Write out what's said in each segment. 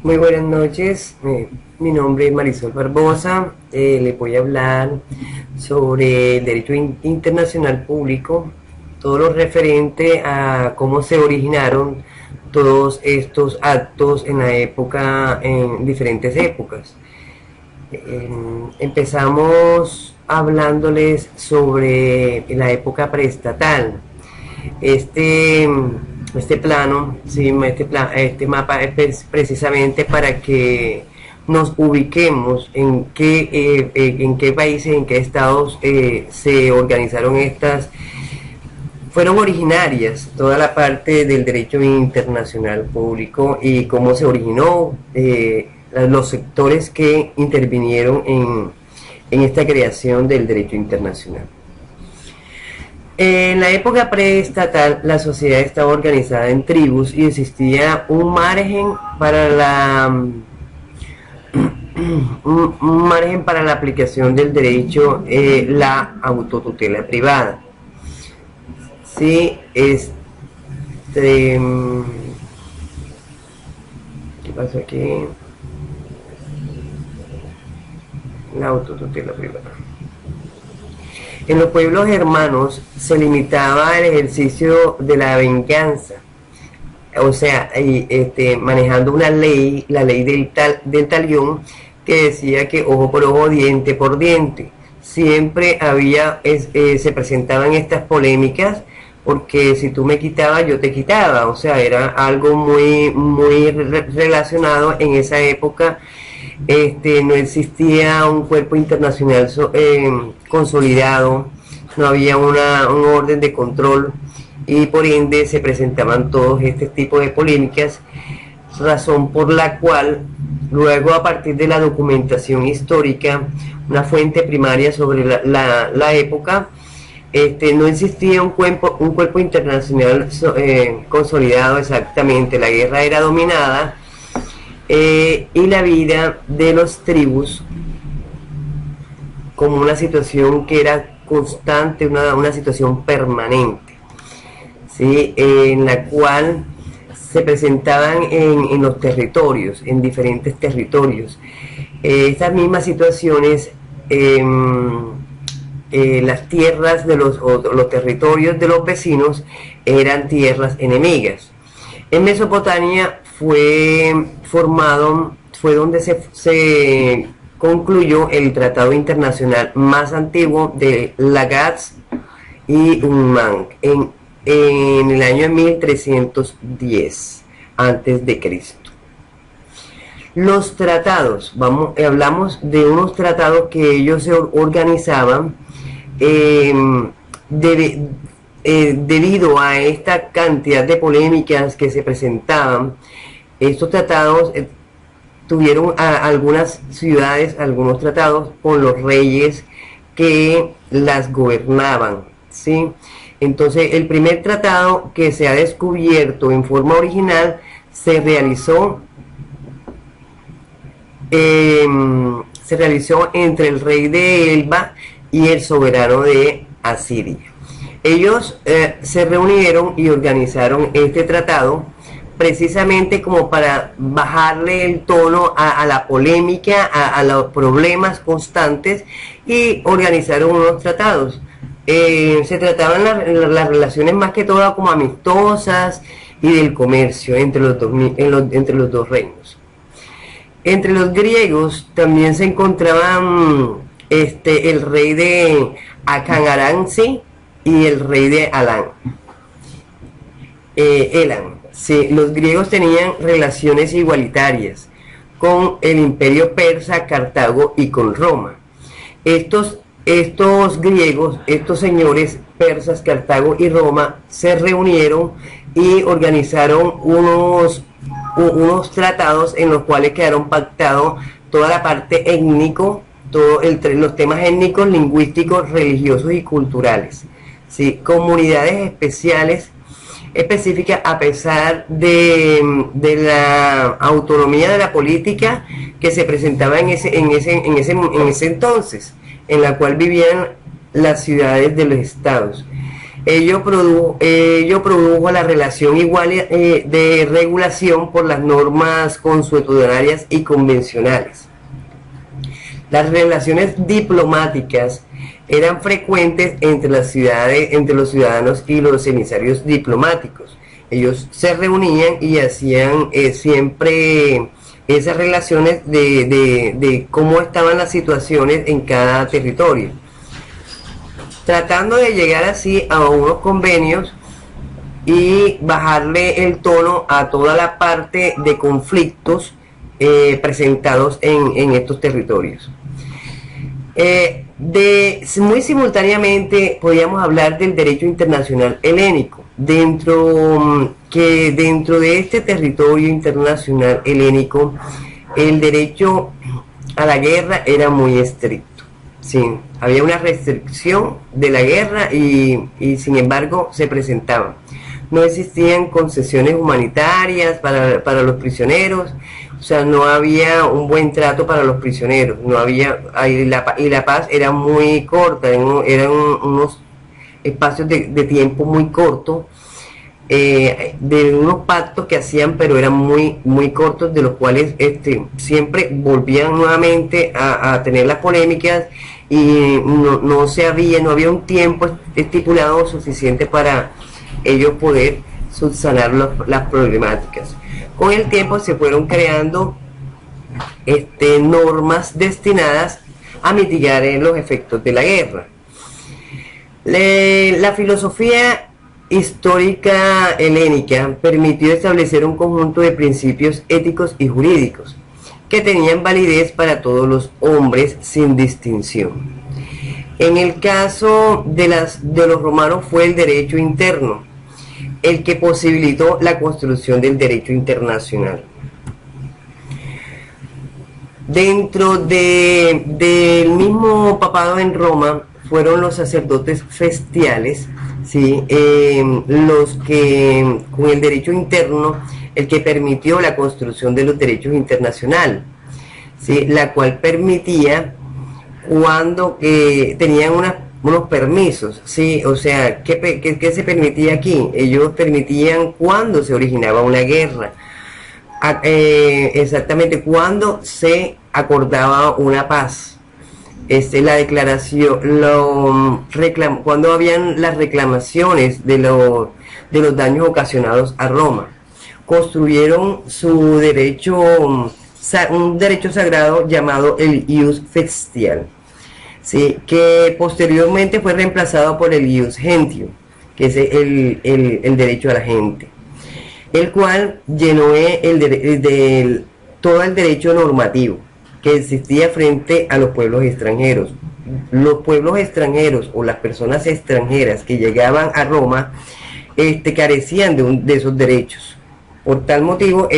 Muy buenas noches, mi nombre es Marisol Barbosa, le voy a hablar sobre el derecho internacional público, todo lo referente a cómo se originaron todos estos actos en la época, en diferentes épocas. Empezamos hablándoles sobre la época preestatal. Este, este plano, sí, este mapa es precisamente para que nos ubiquemos en qué países, en qué estados se organizaron fueron originarias toda la parte del derecho internacional público y cómo se originó, los sectores que intervinieron en esta creación del derecho internacional. En la época preestatal, la sociedad estaba organizada en tribus y existía un margen para un margen para la aplicación del derecho, la autotutela privada. Sí, ¿qué pasó aquí? La autotutela privada. En los pueblos hermanos se limitaba el ejercicio de la venganza, o sea, manejando una ley, la ley del talión, que decía que ojo por ojo, diente por diente. Siempre se presentaban estas polémicas, porque si tú me quitabas, yo te quitaba, o sea, era algo muy relacionado en esa época. No existía un cuerpo internacional consolidado, no había un orden de control y por ende se presentaban todos este tipo de polémicas, razón por la cual luego, a partir de la documentación histórica, una fuente primaria sobre la época, no existía un cuerpo internacional consolidado exactamente. La guerra era dominada, y la vida de los tribus como una situación que era constante, una situación permanente, ¿sí? En la cual se presentaban en los territorios, en diferentes territorios. Estas mismas situaciones, las tierras de los territorios de los vecinos eran tierras enemigas. En Mesopotamia fue donde se concluyó el tratado internacional más antiguo de Lagash y Umman en el año 1310 antes de Cristo. Los tratados, hablamos de unos tratados que ellos se organizaban, debido a esta cantidad de polémicas que se presentaban. Estos tratados tuvieron algunas ciudades, algunos tratados con los reyes que las gobernaban, ¿sí? Entonces, el primer tratado que se ha descubierto en forma original se realizó entre el rey de Elba y el soberano de Asiria. Ellos se reunieron y organizaron este tratado precisamente como para bajarle el tono a la polémica, a los problemas constantes, y organizaron unos tratados. Se trataban las relaciones más que todo como amistosas y del comercio entre entre los dos reinos. Entre los griegos también se encontraban el rey de Akangaransi y el rey de Elam. Sí, los griegos tenían relaciones igualitarias con el imperio persa, Cartago y con Roma. Estos griegos, estos señores persas, Cartago y Roma, se reunieron y organizaron unos tratados en los cuales quedaron pactados toda la parte étnico, los temas étnicos, lingüísticos, religiosos y culturales, ¿sí? Comunidades específicas, a pesar de la autonomía de la política que se presentaba en ese entonces, en la cual vivían las ciudades de los estados. Ello produjo la relación igual de regulación por las normas consuetudinarias y convencionales. Las relaciones diplomáticas eran frecuentes entre las ciudades, entre los ciudadanos y los emisarios diplomáticos. Ellos se reunían y hacían siempre esas relaciones de cómo estaban las situaciones en cada territorio, tratando de llegar así a unos convenios y bajarle el tono a toda la parte de conflictos presentados en estos territorios. Muy simultáneamente podríamos hablar del derecho internacional helénico, dentro de este territorio internacional helénico el derecho a la guerra era muy estricto. Sí, había una restricción de la guerra y sin embargo se presentaban. No existían concesiones humanitarias para los prisioneros, o sea, no había un buen trato para los prisioneros, no había, y la paz era muy corta, eran unos espacios de tiempo muy cortos, de unos pactos que hacían, pero eran muy cortos, de los cuales siempre volvían nuevamente a tener las polémicas y no había un tiempo estipulado suficiente para ellos poder subsanar las problemáticas. Con el tiempo se fueron creando normas destinadas a mitigar los efectos de la guerra. La filosofía histórica helénica permitió establecer un conjunto de principios éticos y jurídicos que tenían validez para todos los hombres sin distinción. En el caso de los romanos fue el derecho interno el que posibilitó la construcción del derecho internacional. Dentro del mismo papado en Roma fueron los sacerdotes festiales, ¿sí? Los que con el derecho interno, el que permitió la construcción de los derechos internacionales, ¿sí? La cual permitía cuando tenían unos permisos, ¿sí? O sea, ¿qué se permitía aquí? Ellos permitían cuando se originaba una guerra, exactamente cuando se acordaba una paz, la declaración, cuando habían las reclamaciones de los daños ocasionados a Roma. Construyeron su derecho, un derecho sagrado llamado el ius festial, ¿sí? Que posteriormente fue reemplazado por el ius gentium, que es el derecho a la gente, el cual llenó todo el derecho normativo que existía frente a los pueblos extranjeros. Los pueblos extranjeros o las personas extranjeras que llegaban a Roma carecían de esos derechos. Por tal motivo,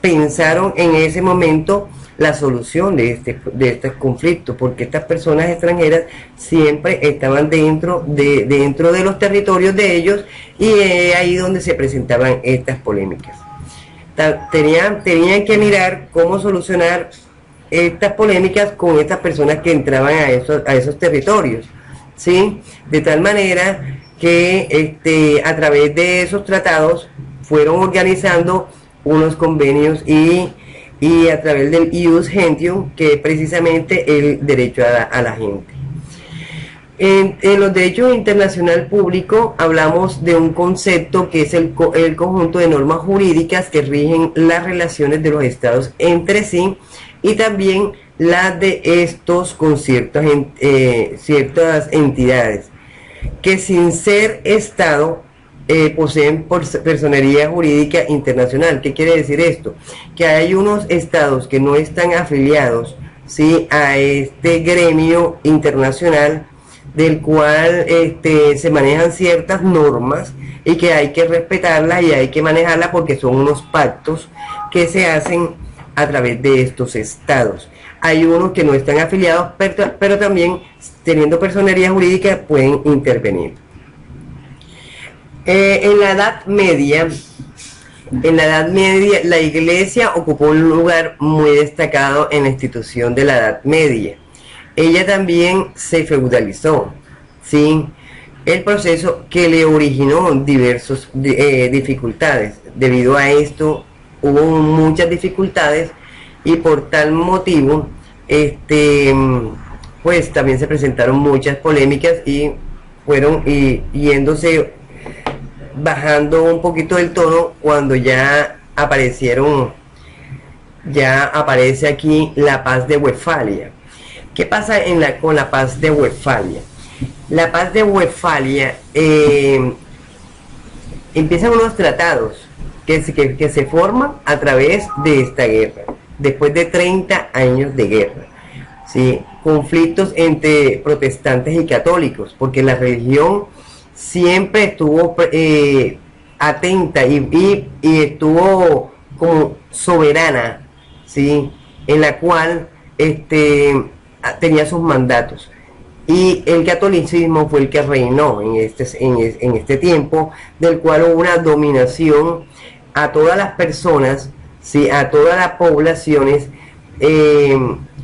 pensaron en ese momento la solución de este conflicto, porque estas personas extranjeras siempre estaban dentro de los territorios de ellos, y ahí donde se presentaban estas polémicas. Tenían que mirar cómo solucionar estas polémicas con estas personas que entraban a esos territorios, ¿sí? De tal manera que a través de esos tratados fueron organizando unos convenios y a través del ius gentium, que es precisamente el derecho a la gente. En los derechos internacional público hablamos de un concepto que es el conjunto de normas jurídicas que rigen las relaciones de los estados entre sí, y también las de estos con ciertas entidades que, sin ser estado, poseen personería jurídica internacional. ¿Qué quiere decir esto? Que hay unos estados que no están afiliados, ¿sí?, a este gremio internacional, del cual se manejan ciertas normas y que hay que respetarlas y hay que manejarlas, porque son unos pactos que se hacen a través de estos estados. Hay unos que no están afiliados, pero también, teniendo personería jurídica, pueden intervenir. En la Edad Media, la Iglesia ocupó un lugar muy destacado en la institución de la Edad Media. Ella también se feudalizó, ¿sí? el proceso que le originó diversas dificultades. Debido a esto hubo muchas dificultades y por tal motivo pues también se presentaron muchas polémicas y fueron yéndose, bajando un poquito del tono cuando ya aparece aquí la paz de Westfalia. ¿Qué pasa con la paz de Westfalia? La paz de Westfalia, empiezan unos tratados que se forman a través de esta guerra, después de 30 años de guerra, ¿sí? Conflictos entre protestantes y católicos, porque la religión siempre estuvo atenta y estuvo como soberana, ¿sí? En la cual tenía sus mandatos. Y el catolicismo fue el que reinó en este tiempo, del cual hubo una dominación a todas las personas, ¿sí? A todas las poblaciones,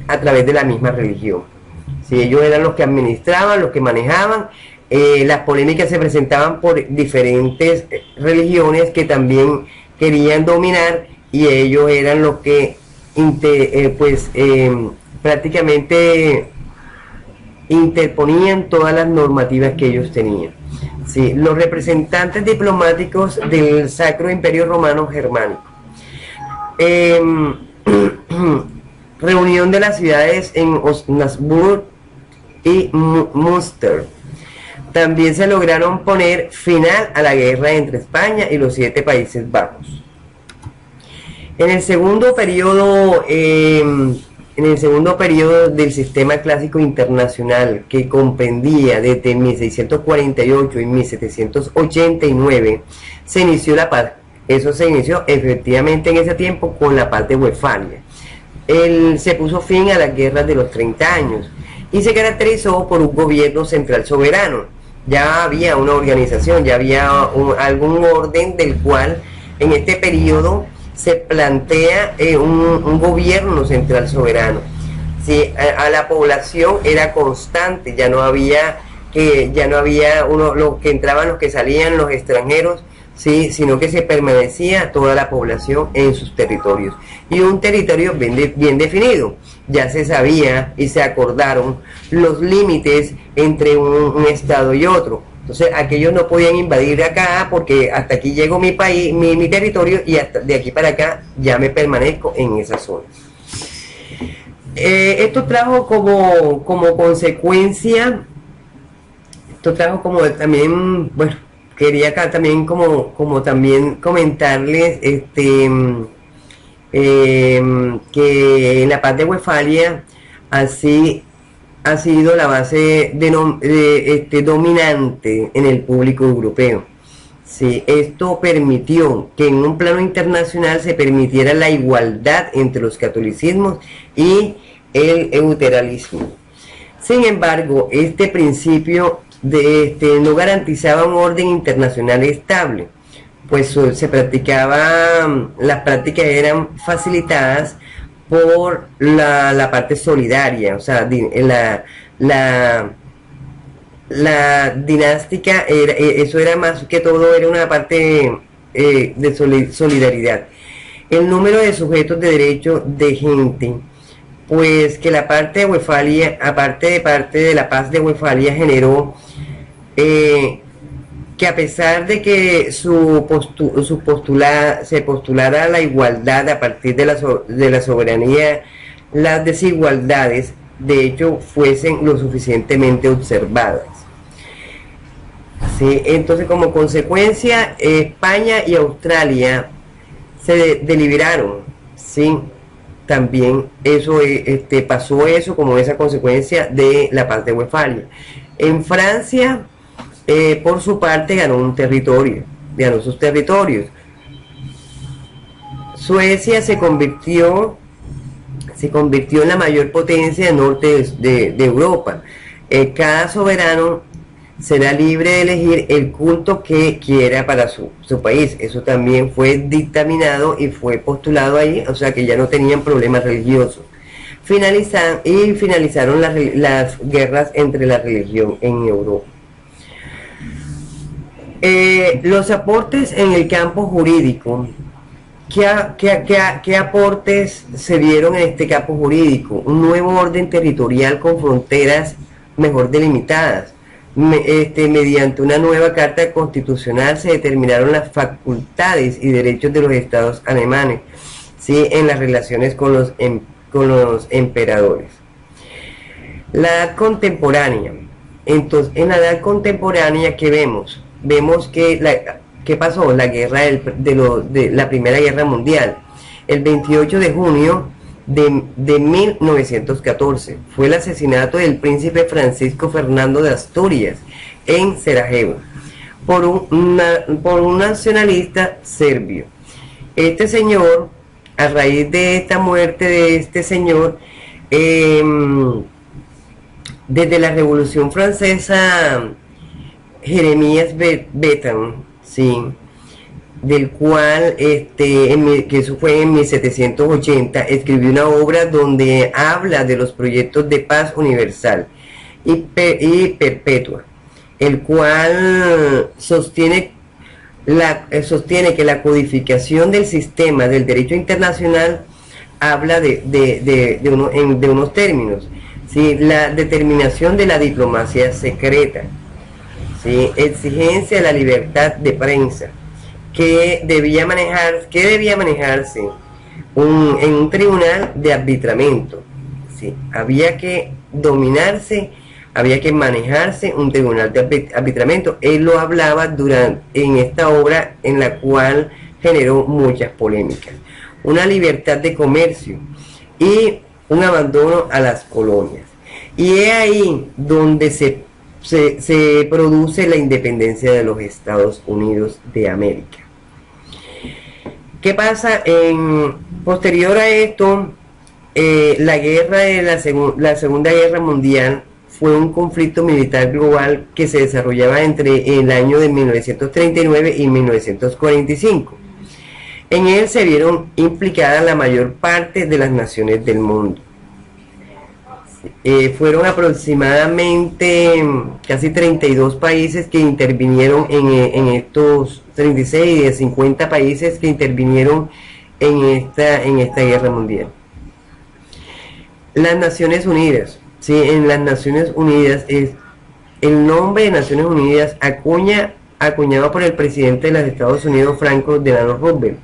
a través de la misma religión. ¿Sí? Ellos eran los que administraban, los que manejaban. Las polémicas se presentaban por diferentes religiones que también querían dominar, y ellos eran los que prácticamente interponían todas las normativas que ellos tenían. Sí, los representantes diplomáticos del Sacro Imperio Romano Germánico. Reunión de las ciudades en Osnabrück y Münster. También se lograron poner final a la guerra entre España y los 7 Países Bajos. En el segundo periodo del sistema clásico internacional, que comprendía desde 1648 y 1789, se inició la paz. Eso se inició efectivamente en ese tiempo con la paz de Westfalia. Se puso fin a las guerras de los 30 años y se caracterizó por un gobierno central soberano. Ya había una organización, ya había algún orden del cual en este periodo se plantea un gobierno central soberano. Sí, a la población era constante, ya no había los que entraban, los que salían, los extranjeros, sí, sino que se permanecía toda la población en sus territorios, y un territorio bien definido. Ya se sabía y se acordaron los límites entre un estado y otro. Entonces aquellos no podían invadir acá, porque hasta aquí llegó mi país, mi territorio, y hasta de aquí para acá ya me permanezco en esa zona. Esto trajo como consecuencia, también, bueno, quería acá también como también comentarles que la paz de Westfalia así ha sido la base dominante en el público europeo. Sí, esto permitió que en un plano internacional se permitiera la igualdad entre los catolicismos y el luteranismo. Sin embargo, este principio no garantizaba un orden internacional estable, pues las prácticas eran facilitadas por la parte solidaria, o sea, la dinástica, eso era más que todo, era una parte de solidaridad. El número de sujetos de derecho de gente, pues que la parte de Westfalia, parte de la paz de Westfalia, generó que a pesar de que se postulara la igualdad a partir de la soberanía, las desigualdades de hecho fuesen lo suficientemente observadas. ¿Sí? Entonces, como consecuencia, España y Australia se deliberaron, ¿sí? También eso pasó eso como esa consecuencia de la paz de Westfalia. En Francia, por su parte, ganó sus territorios. Suecia se convirtió en la mayor potencia del norte de Europa. Cada soberano será libre de elegir el culto que quiera para su país. Eso también fue dictaminado y fue postulado ahí, o sea que ya no tenían problemas religiosos. Finalizaron las guerras entre la religión en Europa. Los aportes en el campo jurídico. ¿Qué aportes se dieron en este campo jurídico? Un nuevo orden territorial con fronteras mejor delimitadas. Mediante una nueva carta constitucional se determinaron las facultades y derechos de los estados alemanes, ¿sí?, en las relaciones con los emperadores. La edad contemporánea. Entonces, en la edad contemporánea, ¿qué vemos? Vemos que ¿qué pasó? La guerra de la Primera Guerra Mundial. El 28 de junio de 1914 fue el asesinato del príncipe Francisco Fernando de Asturias en Sarajevo por un nacionalista serbio. Este señor, a raíz de esta muerte de este señor, desde la Revolución Francesa, Jeremías Bentham, sí, del cual, que eso fue en 1780, escribió una obra donde habla de los proyectos de paz universal y perpetua, el cual sostiene que la codificación del sistema del derecho internacional habla de unos términos, ¿sí? La determinación de la diplomacia secreta, ¿sí? Exigencia de la libertad de prensa, que debía manejarse en un tribunal de arbitramiento, ¿sí? Había que manejarse un tribunal de arbitramiento. Él lo hablaba en esta obra, en la cual generó muchas polémicas. Una libertad de comercio y un abandono a las colonias. Y es ahí donde se produce la independencia de los Estados Unidos de América. ¿Qué pasa? Posterior a esto, la guerra de la Segunda Guerra Mundial fue un conflicto militar global que se desarrollaba entre el año de 1939 y 1945. En él se vieron implicadas la mayor parte de las naciones del mundo. Fueron aproximadamente casi 32 países que intervinieron en estos 36 de 50 países que intervinieron en esta guerra mundial. Las Naciones Unidas, ¿sí? En las Naciones Unidas, es el nombre de Naciones Unidas acuñado por el presidente de los Estados Unidos, Franklin Delano Roosevelt,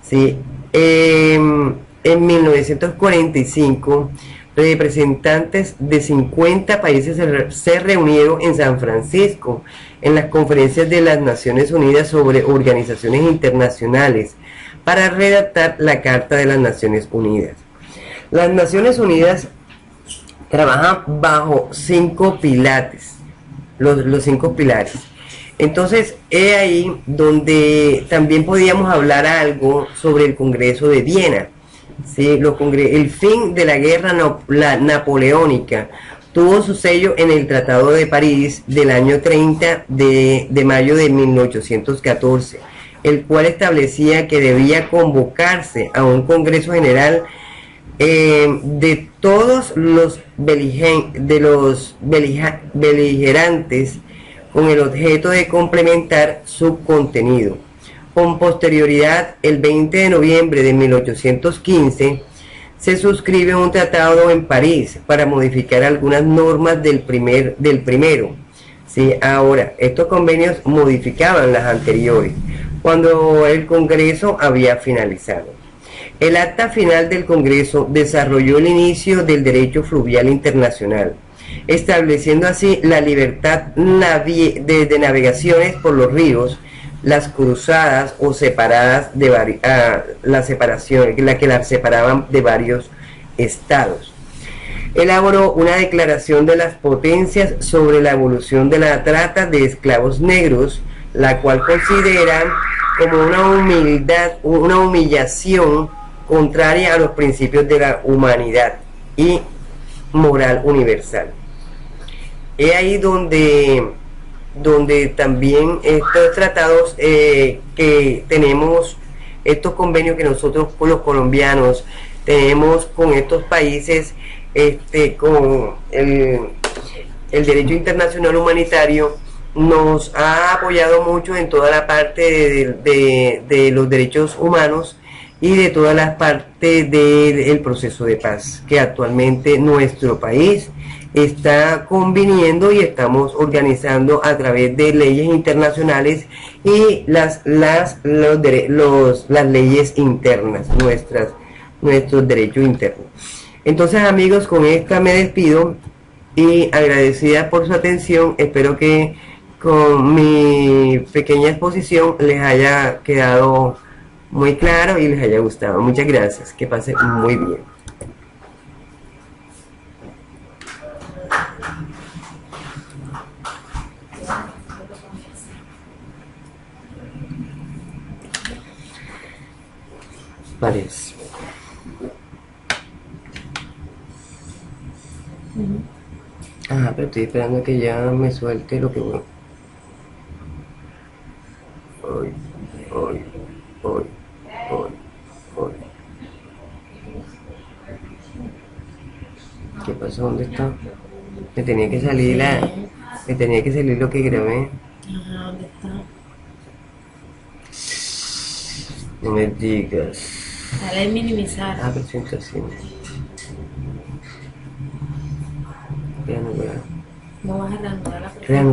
¿sí? En 1945, representantes de 50 países se reunieron en San Francisco en las conferencias de las Naciones Unidas sobre organizaciones internacionales para redactar la Carta de las Naciones Unidas. Las Naciones Unidas trabajan bajo 5 pilares, los 5 pilares. Entonces, es ahí donde también podíamos hablar algo sobre el Congreso de Viena. Sí, el fin de la guerra napoleónica tuvo su sello en el Tratado de París del año 30 de mayo de 1814, el cual establecía que debía convocarse a un Congreso General de todos los beligerantes con el objeto de complementar su contenido. Con posterioridad, el 20 de noviembre de 1815, se suscribe un tratado en París para modificar algunas normas del primero. ¿Sí? Ahora, estos convenios modificaban las anteriores, cuando el Congreso había finalizado. El acta final del Congreso desarrolló el inicio del derecho fluvial internacional, estableciendo así la libertad de navegaciones por los ríos, las cruzadas o separadas la que las separaban de varios estados. Elaboró una declaración de las potencias sobre la evolución de la trata de esclavos negros, la cual consideran como una humillación contraria a los principios de la humanidad y moral universal. Es ahí donde también estos tratados que tenemos, estos convenios que nosotros los colombianos tenemos con estos países, con el derecho internacional humanitario, nos ha apoyado mucho en toda la parte de los derechos humanos y de todas las partes del proceso de paz que actualmente nuestro país está conviniendo y estamos organizando a través de leyes internacionales y las leyes internas, nuestros derechos internos. Entonces, amigos, con esta me despido y agradecida por su atención. Espero que con mi pequeña exposición les haya quedado muy claro y les haya gustado. Muchas gracias. Que pasen muy bien. Parece. Ah, pero estoy esperando que ya me suelte lo que voy. Hoy, hoy, hoy, hoy, hoy. ¿Qué pasó? ¿Dónde está? Me tenía que salir me tenía que salir lo que grabé. Ajá, ¿dónde está? No me digas. Dale en minimizar. Ah, presentación. Ya no veo. No vas a reanudar la presentación. Reanudar.